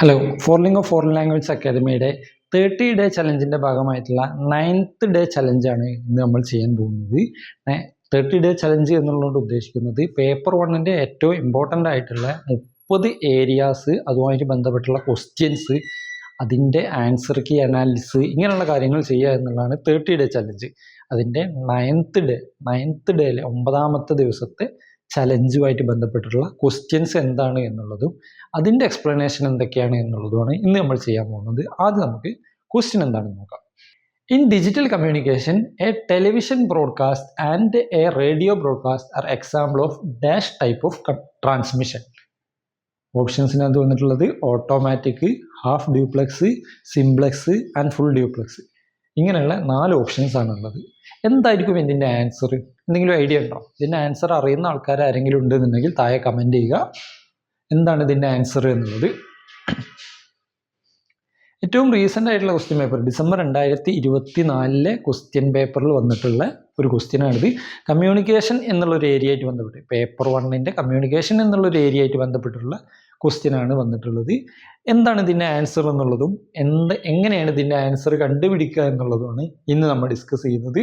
Hello, ഫോർലിംഗ് of foreign language അക്കാദമിയുടെ 30 day ചലഞ്ചിൻ്റെ ഭാഗമായിട്ടുള്ള 9th day ചലഞ്ചാണ് ഇന്ന് നമ്മൾ ചെയ്യാൻ പോകുന്നത്. 30 ഡേ ചലഞ്ച് എന്നുള്ളതുകൊണ്ട് ഉദ്ദേശിക്കുന്നത് പേപ്പർ 1ൻ്റെ ഏറ്റവും ഇമ്പോർട്ടൻ്റ് ആയിട്ടുള്ള 30 ഏരിയാസ്, അതുമായിട്ട് ബന്ധപ്പെട്ടുള്ള ക്വസ്റ്റ്യൻസ്, അതിൻ്റെ ആൻസർ കീ അനാലിസിസ്, ഇങ്ങനെയുള്ള കാര്യങ്ങൾ ചെയ്യുക എന്നുള്ളതാണ് 30 ഡേ ചലഞ്ച്. അതിൻ്റെ 9th ഡേയിലെ 9ാമത്തെ ദിവസത്തെ ചലഞ്ചുമായിട്ട് ബന്ധപ്പെട്ടിട്ടുള്ള ക്വസ്റ്റ്യൻസ് എന്താണ് എന്നുള്ളതും അതിൻ്റെ എക്സ്പ്ലനേഷൻ എന്തൊക്കെയാണ് എന്നുള്ളതുമാണ് ഇന്ന് നമ്മൾ ചെയ്യാൻ പോകുന്നത്. ആദ്യം നമുക്ക് ക്വസ്റ്റ്യൻ എന്താണെന്ന് നോക്കാം. In digital communication, a television broadcast and a radio broadcast are example of dash type of transmission. ഓപ്ഷൻസിനകത്ത് വന്നിട്ടുള്ളത് automatic, half duplex, simplex and full duplex. ഇങ്ങനെയുള്ള 4 ഓപ്ഷൻസ് ആണുള്ളത്. എന്തായിരിക്കും ഇതിൻ്റെ ആൻസർ? എന്തെങ്കിലും ഐഡിയ ഉണ്ടോ? ഇതിൻ്റെ ആൻസർ അറിയുന്ന ആൾക്കാർ ആരെങ്കിലും ഉണ്ടെന്നുണ്ടെങ്കിൽ താഴെ കമൻറ്റ് ചെയ്യുക. എന്താണ് ഇതിൻ്റെ ആൻസർ എന്നുള്ളത്. ഏറ്റവും റീസെൻ്റ് ആയിട്ടുള്ള ക്വസ്റ്റ്യൻ പേപ്പർ ഡിസംബർ 2024 ക്വസ്റ്റ്യൻ പേപ്പറിൽ വന്നിട്ടുള്ള ഒരു ക്വസ്റ്റ്യനാണിത്. കമ്മ്യൂണിക്കേഷൻ എന്നുള്ളൊരു ഏരിയ ആയിട്ട് ബന്ധപ്പെട്ട്, പേപ്പർ 1ൻ്റെ കമ്മ്യൂണിക്കേഷൻ എന്നുള്ളൊരു ഏരിയ ആയിട്ട് ബന്ധപ്പെട്ടുള്ള ക്വസ്റ്റ്യനാണ് വന്നിട്ടുള്ളത്. എന്താണ് ഇതിൻ്റെ ആൻസർ എന്നുള്ളതും എങ്ങനെയാണ് ഇതിൻ്റെ ആൻസർ കണ്ടുപിടിക്കുക എന്നുള്ളതുമാണ് ഇന്ന് നമ്മൾ ഡിസ്കസ് ചെയ്യുന്നത്.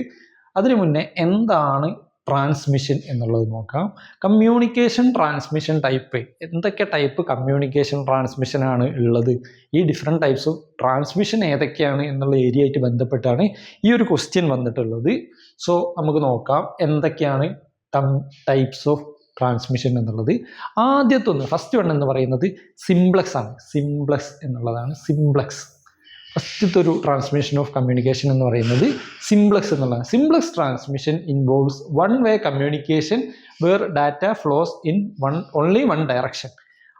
അതിനു മുന്നേ എന്താണ് ട്രാൻസ്മിഷൻ എന്നുള്ളത് നോക്കാം. കമ്മ്യൂണിക്കേഷൻ ട്രാൻസ്മിഷൻ ടൈപ്പ്, എന്തൊക്കെ ടൈപ്പ് കമ്മ്യൂണിക്കേഷൻ ട്രാൻസ്മിഷൻ ആണ് ഉള്ളത്, ഈ ഡിഫറെൻറ്റ് ടൈപ്സ് ഓഫ് ട്രാൻസ്മിഷൻ ഏതൊക്കെയാണ് എന്നുള്ള ഏരിയ ആയിട്ട് ബന്ധപ്പെട്ടാണ് ഈ ഒരു ക്വസ്റ്റ്യൻ വന്നിട്ടുള്ളത്. സോ നമുക്ക് നോക്കാം എന്തൊക്കെയാണ് ടൈപ്സ് ഓഫ് ട്രാൻസ്മിഷൻ എന്നുള്ളത്. ആദ്യത്തെ ഫസ്റ്റ് വൺ എന്ന് പറയുന്നത് സിംപ്ലെക്സ് ആണ്. സിംപ്ലെക്സ് എന്നുള്ളതാണ്. ഫസ്റ്റത്തെ ഒരു ട്രാൻസ്മിഷൻ ഓഫ് കമ്മ്യൂണിക്കേഷൻ എന്ന് പറയുന്നത് സിംപ്ലെക്സ് എന്നുള്ളതാണ്. Simplex transmission involves one way communication where data flows in only one direction.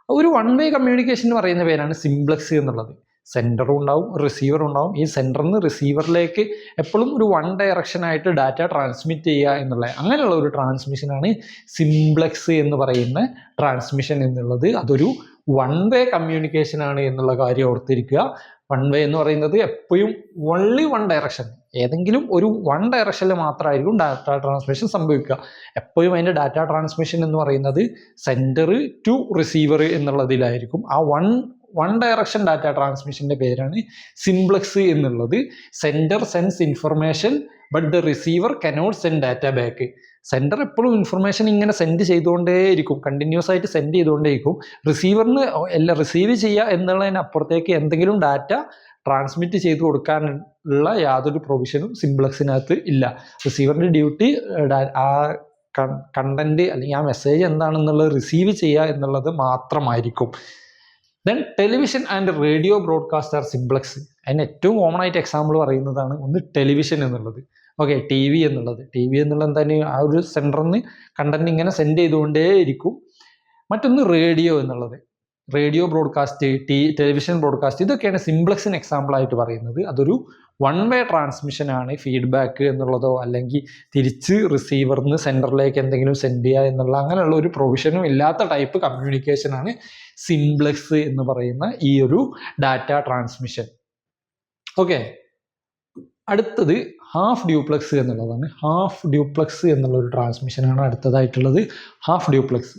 ഒരു വൺ വേ കമ്മ്യൂണിക്കേഷൻ എന്ന് പറയുന്ന പേരാണ് സിംപ്ലെക്സ് എന്നുള്ളത്. സെൻറ്ററും ഉണ്ടാവും, റിസീവറും ഉണ്ടാവും. ഈ സെൻറ്ററിൽ നിന്ന് റിസീവറിലേക്ക് എപ്പോഴും ഒരു വൺ ഡയറക്ഷനായിട്ട് ഡാറ്റ ട്രാൻസ്മിറ്റ് ചെയ്യുക എന്നുള്ള അങ്ങനെയുള്ള ഒരു ട്രാൻസ്മിഷനാണ് സിംപ്ലെക്സ് എന്ന് പറയുന്ന ട്രാൻസ്മിഷൻ എന്നുള്ളത്. അതൊരു വൺ വേ കമ്മ്യൂണിക്കേഷൻ ആണ് എന്നുള്ള കാര്യം ഓർത്തിരിക്കുക. വൺ വേ എന്ന് പറയുന്നത് എപ്പോഴും ഓൺലി വൺ ഡയറക്ഷൻ, ഏതെങ്കിലും ഒരു വൺ ഡയറക്ഷനിൽ മാത്രമായിരിക്കും ഡാറ്റ ട്രാൻസ്മിഷൻ സംഭവിക്കുക. എപ്പോഴും അതിൻ്റെ ഡാറ്റ ട്രാൻസ്മിഷൻ എന്ന് പറയുന്നത് സെൻറ്റർ ടു റിസീവർ എന്നുള്ളതിലായിരിക്കും. ആ വൺ ഡയറക്ഷൻ ഡാറ്റ ട്രാൻസ്മിഷൻ്റെ പേരാണ് സിംപ്ലെക്സ് എന്നുള്ളത്. Centre sense information but the receiver cannot send data back. Centre എപ്പോഴും ഇൻഫർമേഷൻ ഇങ്ങനെ സെൻഡ് ചെയ്തുകൊണ്ടേയിരിക്കും, കണ്ടിന്യൂസ് ആയിട്ട് സെൻഡ് ചെയ്തുകൊണ്ടേയിരിക്കും. റിസീവറിന് എല്ലാം റിസീവ് ചെയ്യുക എന്നുള്ളതിനപ്പുറത്തേക്ക് എന്തെങ്കിലും ഡാറ്റ ട്രാൻസ്മിറ്റ് ചെയ്ത് കൊടുക്കാനുള്ള യാതൊരു പ്രൊവിഷനും സിംപ്ലെക്സിനകത്ത് ഇല്ല. റിസീവറിൻ്റെ ഡ്യൂട്ടി ആ കണ്ടന്റ് അല്ലെങ്കിൽ ആ മെസ്സേജ് എന്താണെന്നുള്ളത് റിസീവ് ചെയ്യുക എന്നുള്ളത് മാത്രമായിരിക്കും. Then television and radio broadcast are simplex. അതിന് ഏറ്റവും കോമൺ ആയിട്ട് എക്സാമ്പിൾ പറയുന്നതാണ് ഒന്ന് ടെലിവിഷൻ എന്നുള്ളത്. ഓക്കെ, ടി വി എന്നുള്ളത് എന്താണ്, ആ ഒരു സെൻറ്ററിൽ നിന്ന് കണ്ടന്റ് ഇങ്ങനെ സെൻഡ് ചെയ്തുകൊണ്ടേയിരിക്കും. മറ്റൊന്ന് റേഡിയോ എന്നുള്ളത്, റേഡിയോ ബ്രോഡ്കാസ്റ്റ്, ടെലിവിഷൻ ബ്രോഡ്കാസ്റ്റ്, ഇതൊക്കെയാണ് സിംപ്ലെക്സിന് എക്സാമ്പിൾ ആയിട്ട് പറയുന്നത്. അതൊരു വൺ വേ ട്രാൻസ്മിഷൻ ആണ്. ഫീഡ്ബാക്ക് എന്നുള്ളതോ അല്ലെങ്കിൽ തിരിച്ച് റിസീവറിൽ നിന്ന് സെൻറ്ററിലേക്ക് എന്തെങ്കിലും സെൻഡ് ചെയ്യുക എന്നുള്ള അങ്ങനെയുള്ള ഒരു പ്രൊവിഷനും ഇല്ലാത്ത ടൈപ്പ് കമ്മ്യൂണിക്കേഷനാണ് സിംപ്ലെക്സ് എന്ന് പറയുന്ന ഈ ഒരു ഡാറ്റ ട്രാൻസ്മിഷൻ. ഓക്കെ, അടുത്തത് ഹാഫ് ഡ്യൂപ്ലെക്സ് എന്നുള്ളതാണ്. ഹാഫ് ഡ്യൂപ്ലെക്സ് എന്നുള്ള ഒരു ട്രാൻസ്മിഷനാണ് അടുത്തതായിട്ടുള്ളത്. ഹാഫ് ഡ്യൂപ്ലെക്സ്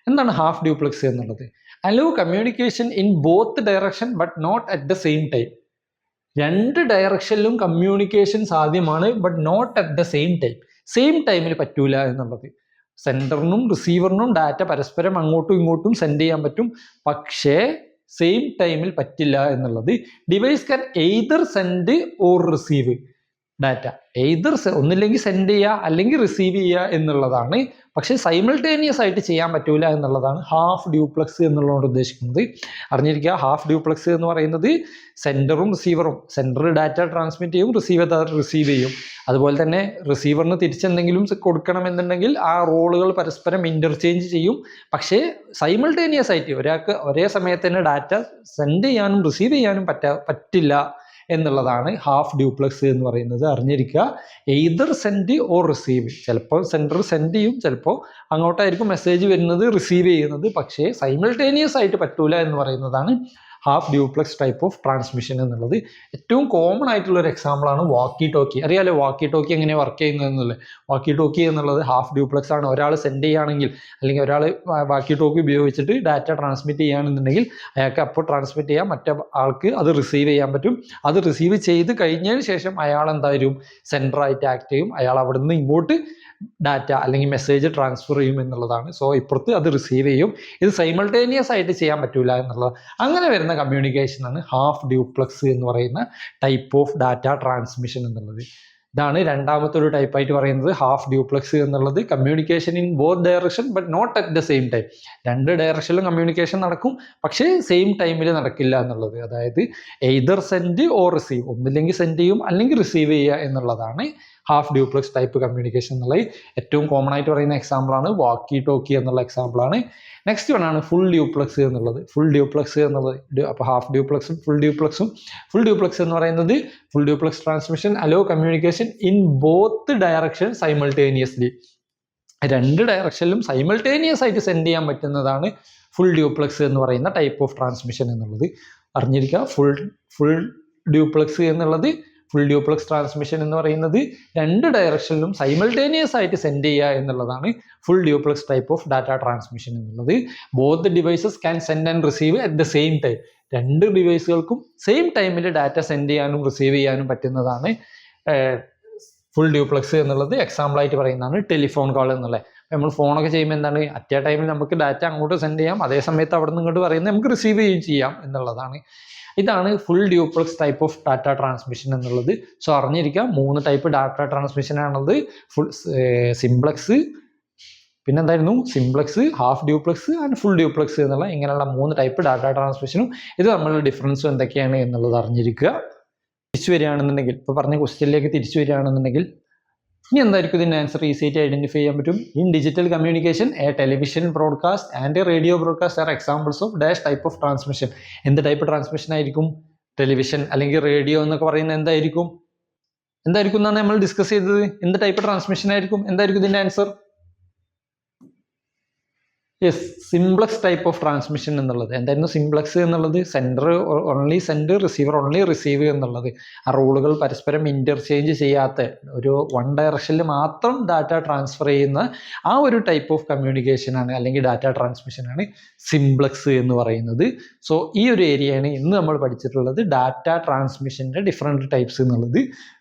എന്താണ്? ഹാഫ് ഡ്യൂപ്ലെക്സ് എന്നുള്ളത് allow communication in both direction but not at the same time. രണ്ട് ഡയറക്ഷനിലും കമ്മ്യൂണിക്കേഷൻ സാധ്യമാണ്, but not at the same time. Same ടൈമിൽ പറ്റൂല എന്നുള്ളത്. സെൻറ്ററിനും റിസീവറിനും ഡാറ്റ പരസ്പരം അങ്ങോട്ടും ഇങ്ങോട്ടും സെൻഡ് ചെയ്യാൻ പറ്റും, പക്ഷേ സെയിം ടൈമിൽ പറ്റില്ല എന്നുള്ളത്. Device can either send or receive data. Either ഒന്നില്ലെങ്കിൽ സെൻഡ് ചെയ്യുക അല്ലെങ്കിൽ റിസീവ് ചെയ്യുക എന്നുള്ളതാണ്. പക്ഷേ സൈമിൾട്ടേനിയസ് ആയിട്ട് ചെയ്യാൻ പറ്റൂല എന്നുള്ളതാണ് ഹാഫ് ഡ്യൂപ്ലെക്സ് എന്നുള്ളതുകൊണ്ട് ഉദ്ദേശിക്കുന്നത്. അറിഞ്ഞിരിക്കുക, ഹാഫ് ഡ്യൂപ്ലെക്സ് എന്ന് പറയുന്നത് സെൻറ്ററും റിസീവറും, സെൻറ്റർ ഡാറ്റ ട്രാൻസ്മിറ്റ് ചെയ്യും, റിസീവർ റിസീവ് ചെയ്യും. അതുപോലെ തന്നെ റിസീവറിന് തിരിച്ചെന്തെങ്കിലും കൊടുക്കണമെന്നുണ്ടെങ്കിൽ ആ റോളുകൾ പരസ്പരം ഇൻ്റർചേഞ്ച് ചെയ്യും. പക്ഷേ സൈമിൾട്ടേനിയസ് ആയിട്ട് ഒരാൾക്ക് ഒരേ സമയത്ത് തന്നെ ഡാറ്റ സെൻഡ് ചെയ്യാനും റിസീവ് ചെയ്യാനും പറ്റില്ല എന്നുള്ളതാണ് ഹാഫ് ഡ്യൂപ്ലെക്സ് എന്ന് പറയുന്നത്. അറിഞ്ഞിരിക്കുക, എയ്തർ സെൻഡ് ഓർ റിസീവ്. ചിലപ്പോൾ സെൻറ്റർ സെൻഡ് ചെയ്യും, ചിലപ്പോൾ അങ്ങോട്ടായിരിക്കും മെസ്സേജ് വരുന്നത്, റിസീവ് ചെയ്യുന്നത്. പക്ഷേ സൈമിൾട്ടേനിയസ് ആയിട്ട് പറ്റൂല എന്ന് പറയുന്നതാണ് half duplex type of transmission എന്നുള്ളത്. ഏറ്റവും കോമൺ ആയിട്ടുള്ള ഒരു എക്സാമ്പിളാണ് വാക്കി ടോക്കി. അറിയാലോ വാക്കി ടോക്കി എങ്ങനെ വർക്ക് ചെയ്യുന്നതെന്നുള്ളത്. വാക്കി ടോക്കി എന്നുള്ളത് ഹാഫ് ഡ്യൂപ്ലക്സ് ആണ്. ഒരാൾ സെൻഡ് ചെയ്യുകയാണെങ്കിൽ അല്ലെങ്കിൽ ഒരാൾ വാക്കി ടോക്കി ഉപയോഗിച്ചിട്ട് ഡാറ്റ ട്രാൻസ്മിറ്റ് ചെയ്യുകയാണെന്നുണ്ടെങ്കിൽ അയാൾക്ക് അപ്പോൾ ട്രാൻസ്മിറ്റ് ചെയ്യാം, മറ്റേ ആൾക്ക് അത് റിസീവ് ചെയ്യാൻ പറ്റും. അത് റിസീവ് ചെയ്ത് കഴിഞ്ഞതിന് ശേഷം അയാൾ എന്തായാലും സെൻറ്ററായിട്ട് ആക്ട് ചെയ്യും. അയാൾ അവിടെ നിന്ന് ഇങ്ങോട്ട് ഡാറ്റ അല്ലെങ്കിൽ മെസ്സേജ് ട്രാൻസ്ഫർ ചെയ്യും എന്നുള്ളതാണ്. സോ ഇപ്പുറത്ത് അത് റിസീവ് ചെയ്യും. ഇത് സൈമൾട്ടേനിയസ് ആയിട്ട് ചെയ്യാൻ പറ്റൂല എന്നുള്ളത്. അങ്ങനെ വരുന്ന കമ്മ്യൂണിക്കേഷനാണ് ഹാഫ് ഡ്യൂപ്ലക്സ് എന്ന് പറയുന്ന ടൈപ്പ് ഓഫ് ഡാറ്റ ട്രാൻസ്മിഷൻ എന്നുള്ളത്. ഇതാണ് രണ്ടാമത്തെ ഒരു ടൈപ്പായിട്ട് പറയുന്നത് ഹാഫ് ഡ്യൂപ്ലക്സ് എന്നുള്ളത്. Communication in both direction but not at the same time. രണ്ട് ഡയറക്ഷനിലും കമ്മ്യൂണിക്കേഷൻ നടക്കും, പക്ഷേ സെയിം ടൈമിൽ നടക്കില്ല എന്നുള്ളത്. അതായത് എയ്തർ സെൻഡ് ഓർ റിസീവ്, ഒന്നില്ലെങ്കിൽ സെൻഡ് ചെയ്യും അല്ലെങ്കിൽ റിസീവ് ചെയ്യുക എന്നുള്ളതാണ് ഹാഫ് ഡ്യൂപ്ലക്സ് ടൈപ്പ് കമ്മ്യൂണിക്കേഷൻ എന്നുള്ളത്. ഏറ്റവും കോമൺ ആയിട്ട് പറയുന്ന എക്സാമ്പിളാണ് വാക്കി ടോക്കി എന്നുള്ള എക്സാമ്പിളാണ്. നെക്സ്റ്റ് വൺ ആണ് ഫുൾ ഡ്യൂപ്ലക്സ് എന്നുള്ളത്. ഫുൾ ഡ്യൂപ്ലക്സ് എന്നുള്ളത് അപ്പോൾ ഹാഫ് ഡ്യൂപ്ലക്സും ഫുൾ ഡ്യൂപ്ലക്സ് എന്ന് പറയുന്നത് full duplex transmission hello communication in both direction simultaneously. രണ്ട് ഡയറക്ഷനിലും സൈമൾട്ടേനിയസ് ആയിട്ട് സെൻഡ് ചെയ്യാൻ പറ്റുന്നതാണ് ഫുൾ ഡ്യൂപ്ലക്സ് എന്ന് പറയുന്ന ടൈപ്പ് ഓഫ് ട്രാൻസ്മിഷൻ എന്നുള്ളത് അറിഞ്ഞിരിക്കുക. ഫുൾ ഡ്യൂപ്ലക്സ് എന്നുള്ളത് ഫുൾ ഡ്യൂപ്ലക്സ് ട്രാൻസ്മിഷൻ എന്ന് പറയുന്നത് രണ്ട് ഡയറക്ഷനിലും സൈമൾട്ടേനിയസ് ആയിട്ട് സെൻഡ് ചെയ്യുക എന്നുള്ളതാണ് full duplex type of data transmission എന്നുള്ളത്. Both devices can send and receive at the same time. രണ്ട് ഡിവൈസുകൾക്കും സെയിം ടൈമിൽ ഡാറ്റ സെൻഡ് ചെയ്യാനും റിസീവ് ചെയ്യാനും പറ്റുന്നതാണ് ഫുൾ ഡ്യൂപ്ലക്സ് എന്നുള്ളത്. എക്സാമ്പിളായിട്ട് പറയുന്നതാണ് ടെലിഫോൺ കോൾ എന്നുള്ളത്. നമ്മൾ ഫോണൊക്കെ ചെയ്യുമ്പോൾ എന്താണ് അറ്റ് എ ടൈമിൽ നമുക്ക് ഡാറ്റ അങ്ങോട്ട് സെൻഡ് ചെയ്യാം, അതേ സമയത്ത് അവിടെ നിന്ന് ഇങ്ങോട്ട് പറയുന്നത് നമുക്ക് റിസീവ് ചെയ്യുകയും ചെയ്യാം എന്നുള്ളതാണ്. ഇതാണ് full duplex type of data transmission എന്നുള്ളത്. സോ അറിഞ്ഞിരിക്കാം 3 ടൈപ്പ് ഡാറ്റ ട്രാൻസ്മിഷൻ ആണുള്ളത്. സിംപ്ലക്സ്, പിന്നെന്തായിരുന്നു simplex, half duplex and full duplex എന്നുള്ള ഇങ്ങനെയുള്ള 3 ടൈപ്പ് ഡാറ്റ ട്രാൻസ്മിഷനും ഇത് തമ്മിലുള്ള ഡിഫറൻസും എന്തൊക്കെയാണ് എന്നുള്ളത് അറിഞ്ഞിരിക്കുക. തിരിച്ചു വരികയാണെന്നുണ്ടെങ്കിൽ ഇപ്പോൾ പറഞ്ഞ ക്വസ്റ്റ്യനിലേക്ക് തിരിച്ചു വരികയാണെന്നുണ്ടെങ്കിൽ ഇനി എന്തായിരിക്കും ഇതിൻ്റെ ആൻസർ ഈസി ആയിട്ട് ഐഡന്റിഫൈ ചെയ്യാൻ പറ്റും. In digital communication a television broadcast and a radio broadcast are examples of dash type of transmission. എന്ത് ടൈപ്പ് ട്രാൻസ്മിഷൻ ആയിരിക്കും? ടെലിവിഷൻ അല്ലെങ്കിൽ റേഡിയോ എന്നൊക്കെ പറയുന്നത് എന്തായിരിക്കും എന്നാണ് നമ്മൾ ഡിസ്കസ് ചെയ്തത്. എന്ത് ടൈപ്പ് ട്രാൻസ്മിഷൻ ആയിരിക്കും? എന്തായിരിക്കും ഇതിൻ്റെ answer? Yes, simplex type of transmission എന്നുള്ളത്. എന്തായിരുന്നു സിംപ്ലക്സ് എന്നുള്ളത്? Sender only send, receiver only receive എന്നുള്ളത്. ആ റൂളുകൾ പരസ്പരം ഇന്റർചേഞ്ച് ചെയ്യാത്ത ഒരു വൺ ഡയറക്ഷനിൽ മാത്രം ഡാറ്റ ട്രാൻസ്ഫർ ചെയ്യുന്ന ആ ഒരു ടൈപ്പ് ഓഫ് കമ്മ്യൂണിക്കേഷൻ ആണ് അല്ലെങ്കിൽ ഡാറ്റ ട്രാൻസ്മിഷൻ ആണ് സിംപ്ലക്സ് എന്ന് പറയുന്നത്. സോ ഈ ഒരു ഏരിയയാണ് ഇന്ന് നമ്മൾ പഠിച്ചിട്ടുള്ളത്, ഡാറ്റ ട്രാൻസ്മിഷൻ്റെ ഡിഫറെൻറ്റ് ടൈപ്സ് എന്നുള്ളത്.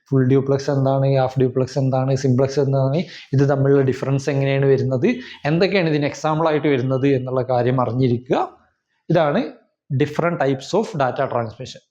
ഫുൾ ഡ്യൂപ്ലക്സ് എന്താണ്, ഹാഫ് ഡ്യൂപ്ലക്സ് എന്താണ്, സിംപ്ലക്സ് എന്താണ്, ഇത് തമ്മിലുള്ള ഡിഫറൻസ് എങ്ങനെയാണ് വരുന്നത്, എന്തൊക്കെയാണ് ഇതിന് എക്സാമ്പിൾ ആയിട്ട് വരുന്നത് എന്നുള്ള കാര്യം അറിഞ്ഞിരിക്കുക. ഇതാണ് different types of data transmission.